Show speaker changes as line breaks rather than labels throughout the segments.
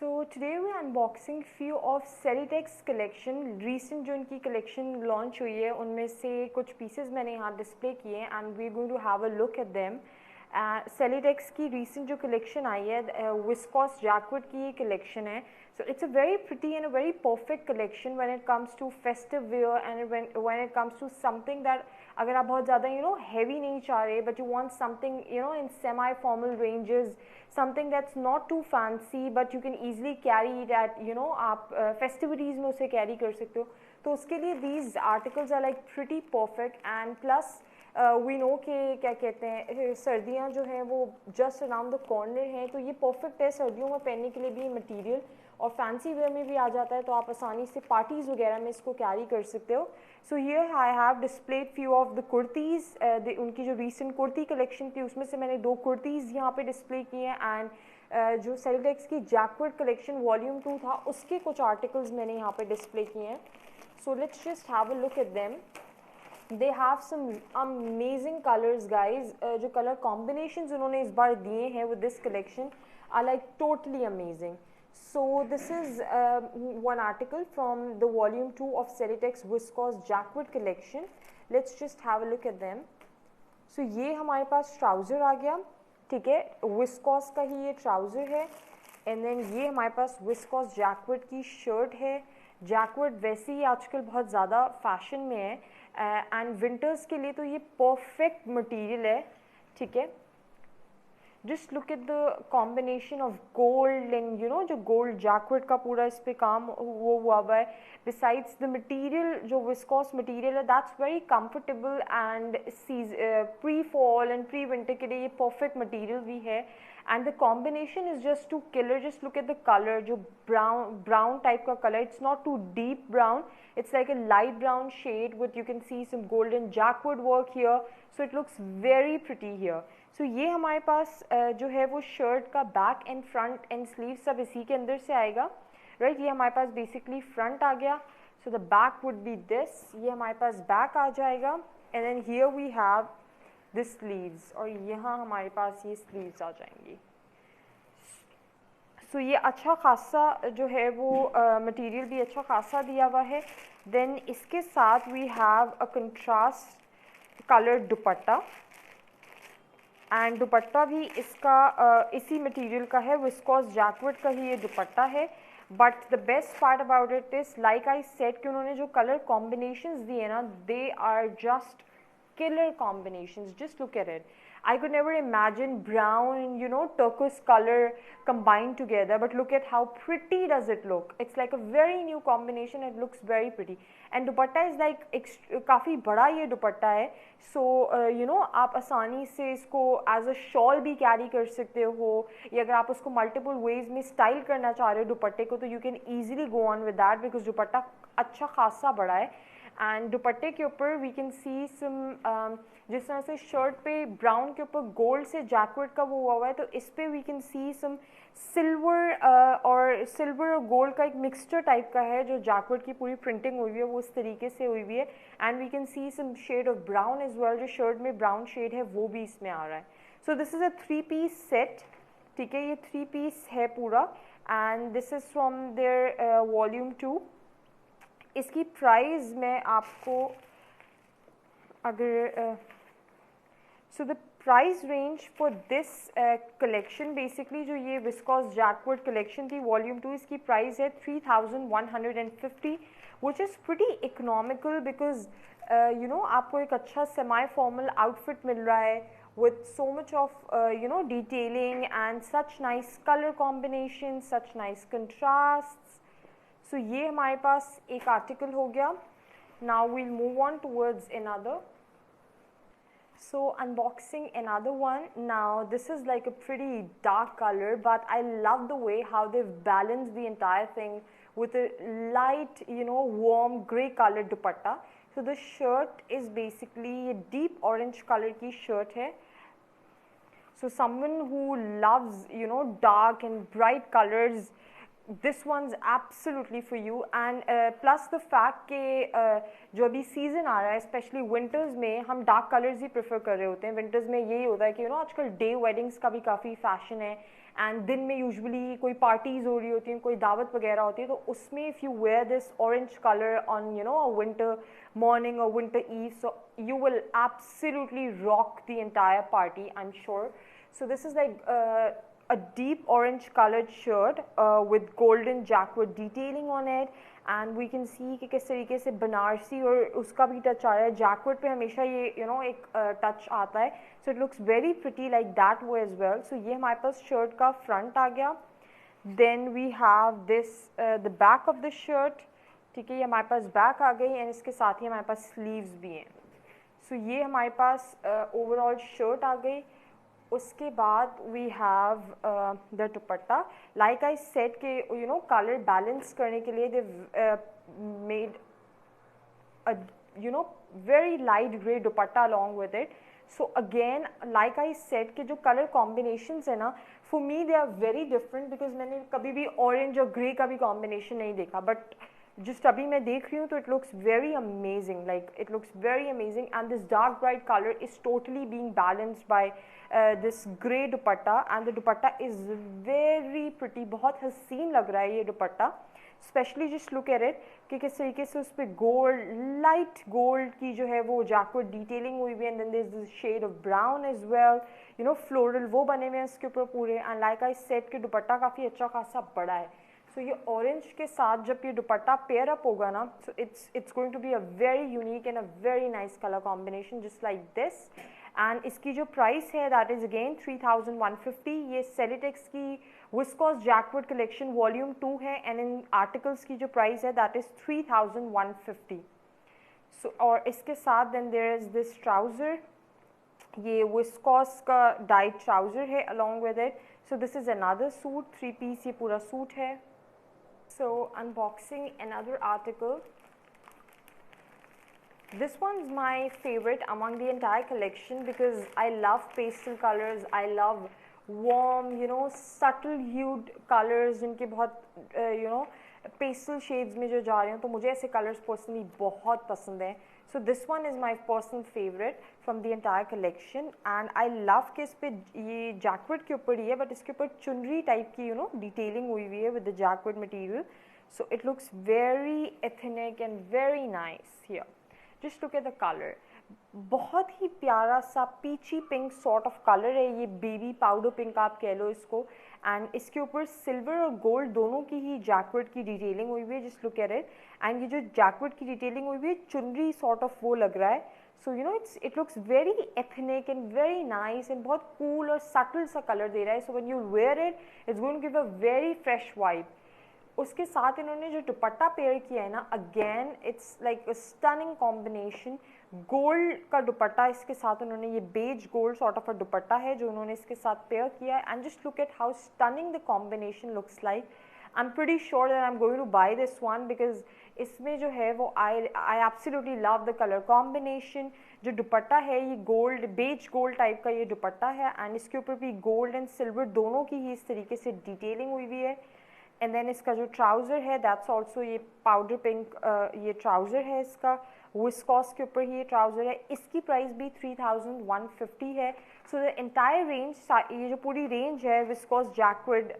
So today we are unboxing few of Salitex collection. Recent जो इनकी collection launch हुई है उनमें से कुछ pieces मैंने यहाँ display किए हैं and we're going to have a look at them. Salitex की recent जो collection आई है viscose jacket की ये collection है. So it's a very pretty and a very perfect collection when it comes to festive wear and when it comes to something that अगर आप बहुत ज़्यादा heavy नहीं चाह रहे but you want something in semi formal ranges, something that's not too fancy but you can easily carry it at आप festivities में उसे carry कर सकते हो, तो उसके लिए these articles are like pretty perfect and plus we know कि क्या कहते हैं सर्दियाँ जो हैं वो just around the corner हैं, तो ये perfect है सर्दियों में पहनने के लिए भी मटेरियल और फैंसी वेयर में भी आ जाता है, तो आप आसानी से पार्टीज़ वगैरह में इसको कैरी कर सकते हो. So here I have displayed few of the kurtis. उनकी जो रीसेंट कुर्ती कलेक्शन थी उसमें से मैंने 2 कुर्तीज़ यहाँ पे डिस्प्ले किए हैं एंड जो सेलिटेक्स की जैकवर्ड कलेक्शन वॉल्यूम 2 था उसके कुछ आर्टिकल्स मैंने यहाँ पे डिस्प्ले किए हैं. So let's just have a look at them. They have some amazing colors guys. जो कलर कॉम्बिनेशंस उन्होंने इस बार दिए हैं with this collection are like totally amazing. So this is one article from the volume 2 of Salitex viscose jacket collection. Let's just have a look at them. So ये हमारे पास trouser आ गया, ठीक है, विस्कोस का ही ये ट्राउज़र है and then ये हमारे पास विस्कोस जैकेट की शर्ट है. जैकेट वैसे ही आजकल बहुत ज़्यादा फैशन में है एंड विंटर्स के लिए तो ये परफेक्ट मटेरियल है, ठीक है. Just look at the combination of gold and जो gold jacket का पूरा इस पे काम वो हुआ हुआ है. Besides the material जो viscose material है that's very comfortable and pre-fall and pre-winter के लिए ये perfect material भी है and the combination is just too killer. Just look at the color, जो brown type का color, it's not too deep brown, it's like a light brown shade with you can see some golden jacquard work here, so it looks very pretty here. So ये हमारे पास जो है वो shirt का back and front end sleeve सब इसी के अंदर से आएगा, राइट. ये हमारे पास बेसिकली फ्रंट आ गया, so the back would be this. ये हमारे पास बैक आ जाएगा and then here we have the sleeves और यहाँ हमारे पास ये स्लीव्स आ जाएंगी. सो ये अच्छा खासा जो है वो मटेरियल भी अच्छा खासा दिया हुआ है. देन इसके साथ we have a contrast colour dupatta and dupatta भी इसका इसी मटेरियल का है, विस्कोस जैकेट का ही ये दुपट्टा है. But the best part about it is like I said कि उन्होंने जो कलर कॉम्बिनेशंस दिए ना they are just killer combinations. Just look at it. I could never imagine brown and turquoise color combined together, but look at how pretty does it look. It's like a very new combination. It looks very pretty and dupatta is like काफ़ी बड़ा ये दुपट्टा है, so आप आसानी से इसको as a shawl भी carry कर सकते हो या अगर आप उसको multiple ways में स्टाइल करना चाह रहे हो दुपट्टे को तो you can easily go on with that because दुपट्टा अच्छा खासा बड़ा है. एंड दुपट्टे के ऊपर वी कैन सी सम जिस तरह से शर्ट पे ब्राउन के ऊपर गोल्ड से जैकेट का वो हुआ है, तो इस पे we can see some silver और गोल्ड का एक मिक्सचर टाइप का है जो जैकेट की पूरी प्रिंटिंग हुई है वो इस तरीके से हुई हुई है. And we can see some shade of brown as well, जो शर्ट में ब्राउन शेड है वो भी इसमें आ रहा है. So this is a 3-piece set, ठीक है, ये 3-piece है पूरा and this is from their volume 2. इसकी प्राइस मैं आपको अगर so the price range for this collection basically जो ये विस्कोस जैकेट कलेक्शन थी वॉल्यूम 2 इसकी प्राइस है 3150 which is pretty economical because आपको एक अच्छा सेमी फॉर्मल आउटफिट मिल रहा है with so much of detailing and such nice color combinations, such nice contrasts. So ये हमारे पास एक आर्टिकल हो गया. Now we'll move on towards another. So unboxing another one. Now this is like a pretty dark color but I love the way how they've balanced the entire thing with a light warm grey color dupatta. So the shirt is basically a deep orange color की shirt है. So someone who loves dark and bright colors, this one's absolutely for you. And plus the fact कि जो अभी season आ रहा है specially winters में हम dark colours ही prefer कर रहे होते हैं. विंटर्स में यही होता है कि आजकल डे वेडिंग्स का भी काफ़ी फैशन है एंड दिन में यूजुअली कोई पार्टीज़ हो रही होती हैं, कोई दावत वगैरह होती है, तो उसमें if you wear this orange colour on you know a winter morning or winter eve, so you will absolutely rock the entire party, I'm sure. So this is like a deep orange colored shirt with golden jacquard detailing on it, and we can see कि किस तरीके से बनारसी और उसका भी touch आ रहा है. Jacquard पे हमेशा ये एक टच आता है, so it looks very pretty like that way as well. So ये हमारे पास शर्ट का फ्रंट आ गया. Then we have this the back of the shirt. ठीक है, ये हमारे पास बैक आ गई एंड इसके साथ ही हमारे पास स्लीव्स भी हैं. सो ये हमारे पास ओवरऑल शर्ट आ गई. उसके बाद we have the dupatta. Like I said के कलर बैलेंस करने के लिए they made very light grey dupatta along with it. So again like I said के जो कलर कॉम्बिनेशंस है ना, for me they are very different, because मैंने कभी भी ऑरेंज और ग्रे का भी कॉम्बिनेशन नहीं देखा, बट just अभी मैं देख रही हूँ तो it looks very amazing, like it looks very amazing, and this dark bright color is totally being balanced by this grey dupatta, and the dupatta is very pretty. बहुत हसीन लग रहा है ये दुपट्टा. Specially just look at it कि किस तरीके से उस पर गोल्ड, लाइट गोल्ड की जो है वो जैकवर्ड डिटेलिंग हुई हुई है, and then there is this shade of brown as well, floral वो बने हुए हैं इसके ऊपर पूरे. एंड लाइक आई सेड कि दुपट्टा काफ़ी अच्छा खासा बड़ा है. सो ये ऑरेंज के साथ जब ये दुपट्टा पेयर अप होगा ना, so it's going to be a very unique and a very nice colour combination just like this. एंड इसकी जो प्राइस है दैट इज़ अगेन 3150. ये सेलिटेक्स की विस्कोस जैकवर्ड कलेक्शन वॉल्यूम 2 है, एंड इन आर्टिकल्स की जो प्राइस है दैट इज़ 3150. सो और इसके साथ then there is this trouser. ये विस्कोस का डाइट ट्राउज़र है along with it. So this is another suit, 3 piece ये पूरा सूट है. So unboxing another article. This one's my favorite among the entire collection because I love pastel colors. I love warm, subtle hued colors जिनके बहुत pastel shades में जो जा रहे हैं, तो मुझे ऐसे colors personally बहुत पसंद हैं. So this one is my personal favorite from the entire collection, and I love कि इस पे ये जैकवर्ड के ऊपर ही है, बट इसके ऊपर चुनरी टाइप की डिटेलिंग हुई हुई है with the jacquard material. So it looks very ethnic and very nice here. Just look at the color. बहुत ही प्यारा सा पीची पिंक सॉर्ट ऑफ कलर है ये, बेबी पाउडर पिंक आप कह लो इसको. एंड इसके ऊपर सिल्वर और गोल्ड दोनों की ही जैकवर्ड की डिटेलिंग हुई हुई है. Just look at it. And ये जो जैकवर्ड की डिटेलिंग हुई हुई है चुनरी सॉर्ट ऑफ वो लग रहा है. So it looks very ethnic and very nice, and बहुत कूल और सटल सा कलर दे रहा है. So when you wear it it's going to give a very fresh vibe. उसके साथ इन्होंने जो दुपट्टा पेयर किया है ना, again it's like a stunning combination. Gold का दुपट्टा इसके साथ उन्होंने, ये beige gold sort of a dupatta है जो उन्होंने इसके साथ पेयर किया है. And just look at how stunning the combination looks like. I am pretty sure that I am going to buy this one because इसमें जो है वो I absolutely love the colour combination. जो दुपट्टा है ये गोल्ड, बेज गोल्ड टाइप का ये दुपट्टा है, एंड इसके ऊपर भी गोल्ड एंड सिल्वर दोनों की ही इस तरीके से डिटेलिंग हुई हुई है. एंड देन इसका जो ट्राउज़र है दैट्स ऑल्सो ये पाउडर पिंक ये ट्राउज़र है इसका, विस्कोस के ऊपर ही ये ट्राउज़र है. इसकी प्राइस भी 3150 है. सो द एंटायर रेंज, ये जो पूरी रेंज है विस्कोस जैकवर्ड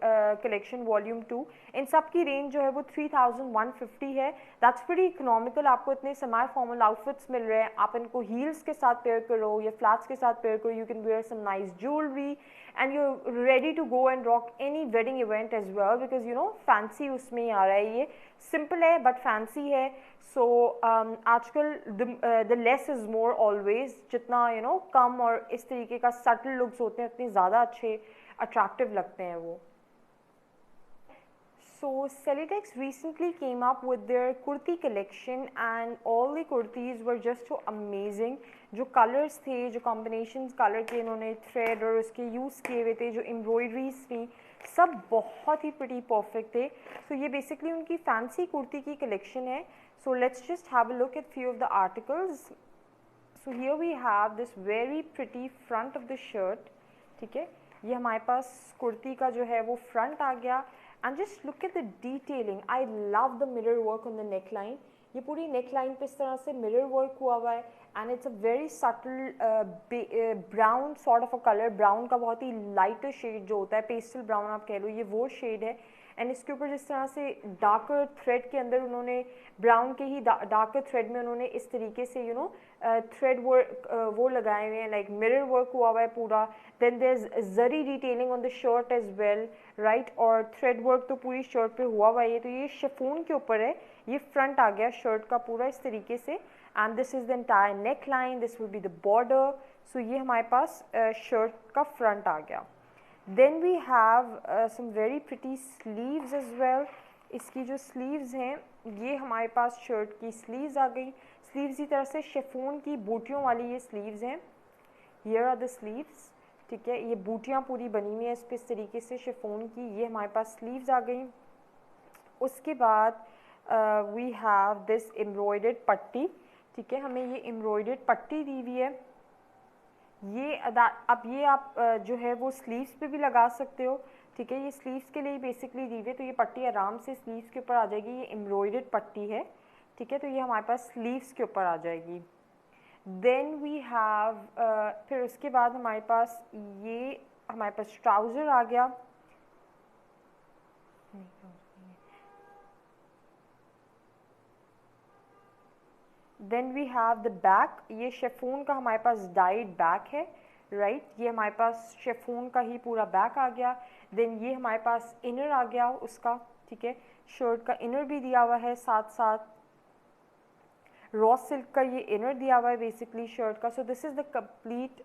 कलेक्शन वॉल्यूम 2, इन सब की रेंज जो है वो 3150 है. That's pretty economical. आपको इतने सेमी फॉर्मल आउटफिट्स मिल रहे हैं, आप इनको हील्स के साथ पेयर करो या फ्लैट्स के साथ पेयर करो. You can wear some nice jewellery and you are ready to go and rock any wedding event as well, because fancy उसमें ही आ रहा है. ये सिंपल है बट फैंसी है. सो आजकल the less is more always. जितना कम और इस तरीके का सटल लुक्स होते हैं उतने ज़्यादा अच्छे अट्रैक्टिव लगते हैं वो. So Salitex recently came up with their kurti collection, and all the kurtis were just so amazing. जो colors थे, जो combinations color के इन्होंने thread और उसके use किए हुए थे, जो embroideries थी, सब बहुत ही pretty perfect थे. So ये basically उनकी fancy kurti की collection है. So let's just have a look at few of the articles. So here we have this very pretty front of the shirt. ठीक है, ये हमारे पास कुर्ती का जो है वो front आ गया. And just look at the detailing. I love the mirror work on the neckline. ये पूरी नेक लाइन पे इस तरह से मिरर वर्क हुआ हुआ है and it's a very subtle brown sort of a colour, brown का बहुत ही लाइटर शेड जो होता है, पेस्टल ब्राउन आप कह लो, ये वो शेड है। एंड इसके ऊपर जिस तरह से डार्कर थ्रेड के अंदर उन्होंने ब्राउन के ही डार्कर थ्रेड में उन्होंने इस तरीके से थ्रेड वर्क वो लगाए हुए हैं, लाइक मिरर वर्क हुआ हुआ है पूरा। Then there is zari detailing on the shirt as well, right, और थ्रेड वर्क तो पूरी शर्ट पे हुआ हुआ है। तो ये शिफॉन के ऊपर है, ये फ्रंट आ गया शर्ट का पूरा इस तरीके से, and this is the entire neck line, this will be the border. So ये हमारे पास शर्ट का फ्रंट आ गया। Then we have some very pretty sleeves as well. इसकी जो sleeves हैं ये हमारे पास शर्ट की sleeves आ गई। sleeves की तरह से शिफॉन की बूटियों वाली ये sleeves हैं। Here are the sleeves, ठीक है, ये बूटियाँ पूरी बनी हुई हैं इस पर इस तरीके से शिफॉन की, ये हमारे पास sleeves आ गई। उसके बाद we have this embroidered पट्टी, ठीक है, हमें ये embroidered पट्टी दी हुई है। ये अब ये आप जो है वो स्लीव्स पे भी लगा सकते हो, ठीक है, ये स्लीव्स के लिए बेसिकली दी हुई है, तो ये पट्टी आराम से स्लीव्स के ऊपर आ जाएगी। ये एम्ब्रॉयडर्ड पट्टी है, ठीक है, तो ये हमारे पास स्लीव्स के ऊपर आ जाएगी। देन वी हैव फिर उसके बाद हमारे पास ट्राउज़र आ गया। Then we have the back, ये शिफॉन का हमारे पास डाइड बैक है, राइट, ये हमारे पास शिफॉन का ही पूरा बैक आ गया। देन ये हमारे पास इनर आ गया उसका, ठीक है, शर्ट का इनर भी दिया हुआ है, साथ साथ रॉ सिल्क का ये इनर दिया हुआ है बेसिकली शर्ट का। So this is the complete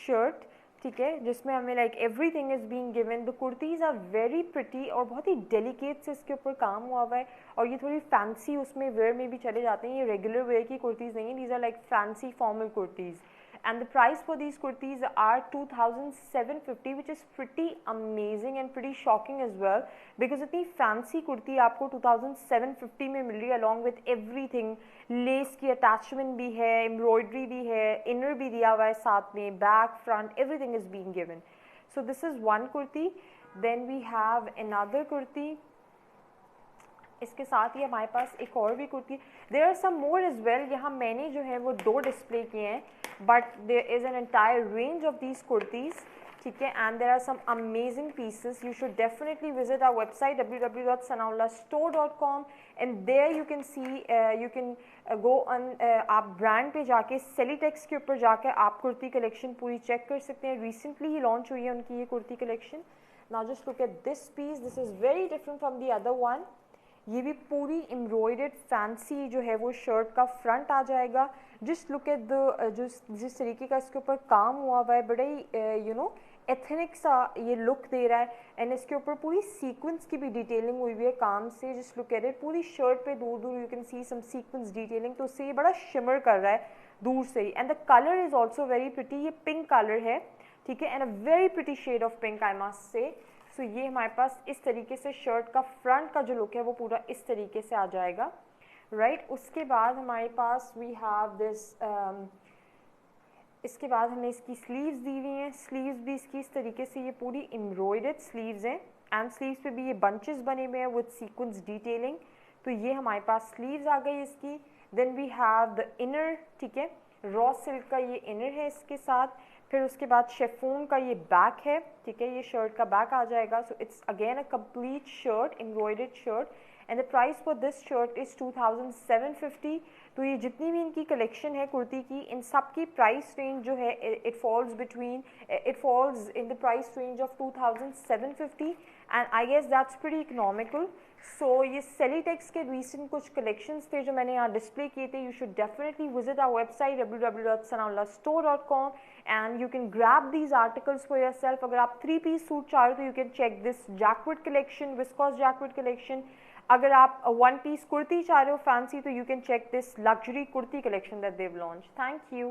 shirt, ठीक है, जिसमें हमें like everything is being given. The kurtis are very pretty और बहुत ही डेलिकेट से इसके ऊपर काम हुआ हुआ है, और ये थोड़ी फैंसी उसमें वेयर में भी चले जाते हैं। ये रेगुलर वेयर की कुर्तीज़ नहीं है, these are like fancy formal kurtis. And the price for these kurtis are 2,750, which is pretty amazing and pretty shocking as well, because इतनी fancy कुर्ती आपको 2,750 में मिल रही है along with everything। लेस की attachment भी है, embroidery भी है, inner भी दिया हुआ है साथ में, back, front, everything is being given. So this is one kurti. Then we have another kurti. इसके साथ ही हमारे पास एक और भी kurti, there are some more as well. यहाँ मैंने जो है वो 2 डिस्प्ले किए हैं, but there is an entire range of these kurtis, ठीक है, and there are some amazing pieces. You should definitely visit our website www.sanaullastore.com and there you can see, you can go on, आप brand पे जाके सेलिटेक्स के ऊपर जाकर आप kurti collection पूरी चेक कर सकते हैं। रिसेंटली ही लॉन्च हुई है उनकी ये kurti collection. Now just look at this piece, this is very different from the other one. ये भी पूरी एम्ब्रॉयडर्ड फैंसी जो है वो शर्ट का फ्रंट आ जाएगा। जस्ट लुक एट द जिस तरीके का इसके ऊपर काम हुआ हुआ है, बड़ा ही एथनिक सा ये लुक दे रहा है, एंड इसके ऊपर पूरी सीक्वेंस की भी डिटेलिंग हुई हुई है काम से। जस्ट लुक एट इट, पूरी शर्ट पे दूर दूर you can see some sequence detailing, तो उससे ये बड़ा शिमर कर रहा है दूर से ही। And the colour is also very pretty, ये पिंक कलर है, ठीक है, and a very pretty shade of pink I must say. So ये हमारे पास इस तरीके से शर्ट का फ्रंट का जो लुक है वो पूरा इस तरीके से आ जाएगा, राइट। उसके बाद हमारे पास वी हैव दिस, इसके बाद हमें इसकी स्लीव्स दी हुई हैं। स्लीव्स भी इसकी इस तरीके से ये पूरी एम्ब्रॉयडर्ड स्लीव्स हैं, एंड स्लीव्स पे भी ये बंचेस बने हुए हैं विद सीक्वेंस डिटेलिंग। तो ये हमारे पास स्लीव्स आ गई इसकी। Then we have the inner, ठीक है, रॉ सिल्क का ये इनर है इसके साथ। फिर उसके बाद शिफॉन का ये बैक है, ठीक है, ये शर्ट का बैक आ जाएगा। So it's again a complete shirt, embroidered shirt, and the price for this shirt is 2,750। तो ये जितनी भी इनकी कलेक्शन है कुर्ती की, इन सब की प्राइस रेंज जो है it falls in the price range of 2,750, and I guess that's pretty economical. So ये सेलिटेक्स के रिसेंट कुछ कलेक्शंस थे जो मैंने यहाँ डिस्प्ले किए थे। You should definitely visit our website www.sanaullastore.com and you can grab these articles for yourself. अगर आप 3-piece सूट चाह रहे हो तो you can check this jacquard collection, viscose jacquard collection. अगर आप 1-piece कुर्ती चाह रहे हो फैंसी तो you can check this luxury kurti collection that they've launched. Thank you.